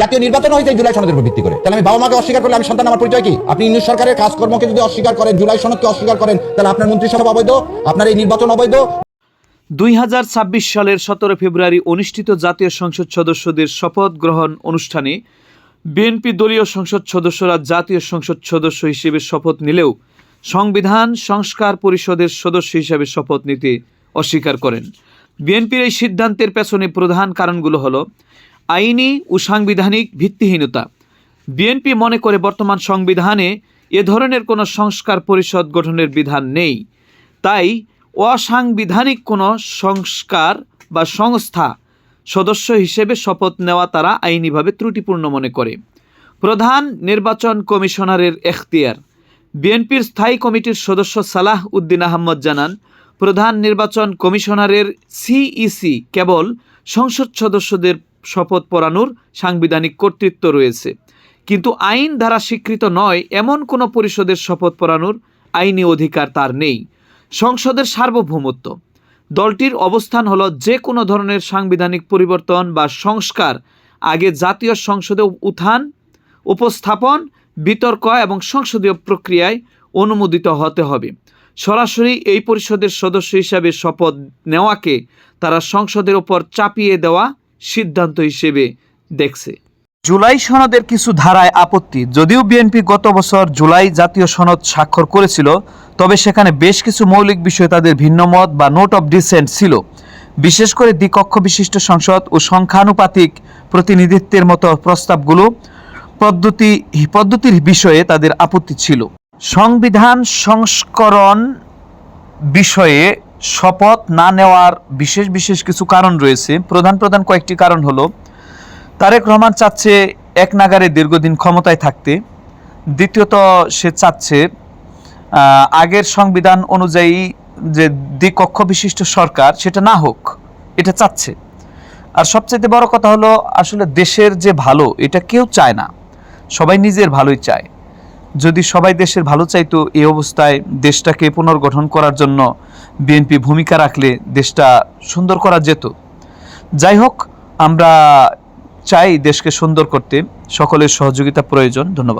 জাতীয় নির্বাচন হয়েছে জুলাই সনদের উপর ভিত্তি করে। তাহলে আমি বাবা মাকে অস্বীকার করলে আমি সন্তান, আমার পরিচয় কি? আপনি ইউনিট সরকারের কাজকর্মকে যদি অস্বীকার করেন, জুলাই সনদকে অস্বীকার করেন, তাহলে আপনার মন্ত্রিসভা অবৈধ, আপনার এই নির্বাচন অবৈধ। 2026 সালের 17 ফেব্রুয়ারি অনুষ্ঠিত জাতীয় সংসদ সদস্যদের শপথ গ্রহণ অনুষ্ঠানে বিএনপি দলীয় সংসদ সদস্যরা জাতীয় সংসদ সদস্য হিসেবে শপথ নিলেও সংবিধান সংস্কার পরিষদের সদস্য হিসেবে শপথ নিতে অস্বীকার করেন। বিএনপির এই সিদ্ধান্তের পেছনে প্রধান কারণগুলো হলো আইনি ও সাংবিধানিক ভিত্তিহীনতা। বিএনপি মনে করে বর্তমান সংবিধানে এ ধরনের কোনো সংস্কার পরিষদ গঠনের বিধান নেই, তাই অসাংবিধানিক কোনো সংস্কার বা সংস্থা সদস্য হিসেবে শপথ নেওয়া তারা আইনিভাবে ত্রুটিপূর্ণ মনে করে। প্রধান নির্বাচন কমিশনারের এখতিয়ার। বিএনপির স্থায়ী কমিটির সদস্য সালাহ উদ্দিন আহমদ জানান, প্রধান নির্বাচন কমিশনারের সিইসি কেবল সংসদ সদস্যদের শপথ পড়ানোর সাংবিধানিক কর্তৃত্ব রয়েছে, কিন্তু আইন দ্বারা স্বীকৃত নয় এমন কোনো পরিষদের শপথ পড়ানোর আইনি অধিকার তার নেই। সংসদের সার্বভৌমত্ব। দলটির অবস্থান হলো যে কোনো ধরনের সাংবিধানিক পরিবর্তন বা সংস্কার আগে জাতীয় সংসদে উত্থান, উপস্থাপন, বিতর্ক এবং সংসদীয় প্রক্রিয়ায় অনুমোদিত হতে হবে। সরাসরি এই পরিষদের সদস্য হিসাবে শপথ নেওয়াকে তারা সংসদের ওপর চাপিয়ে দেওয়া সিদ্ধান্ত হিসেবে দেখছে। জুলাই সনদের কিছু ধারায় আপত্তি। যদিও বিএনপি গত বছর জুলাই জাতীয় সনদ স্বাক্ষর করেছিল, তবে সেখানে বেশ কিছু মৌলিক বিষয়ে তাদের ভিন্নমত বা নোট অফ ডিসেন্ট ছিল। বিশেষ করে দ্বিকক্ষ বিশিষ্ট সংসদ ও সংখ্যানুপাতিক প্রতিনিধিত্বের মতো প্রস্তাবগুলো পদ্ধতির বিষয়ে তাদের আপত্তি ছিল। সংবিধান সংস্করণ বিষয়ে শপথ না নেওয়ার বিশেষ কিছু কারণ রয়েছে। প্রধান কয়েকটি কারণ হলো, তারেক রহমান চাচ্ছে এক নাগারে দীর্ঘদিন ক্ষমতায় থাকতে। দ্বিতীয়ত, সে চাচ্ছে আগের সংবিধান অনুযায়ী যে দ্বিকক্ষ বিশিষ্ট সরকার সেটা না হোক, এটা চাচ্ছে। আর সবচেয়ে বড় কথা হলো, আসলে দেশের যে ভালো এটা কেউ চায় না, সবাই নিজের ভালোই চায়। যদি সবাই দেশের ভালো চাইতো, এই অবস্থায় দেশটাকে পুনর্গঠন করার জন্য বিএনপি ভূমিকা রাখলে দেশটা সুন্দর করা যেত। যাই হোক, আমরা চাই দেশকে সুন্দর করতে সকলের সহযোগিতা প্রয়োজন। ধন্যবাদ।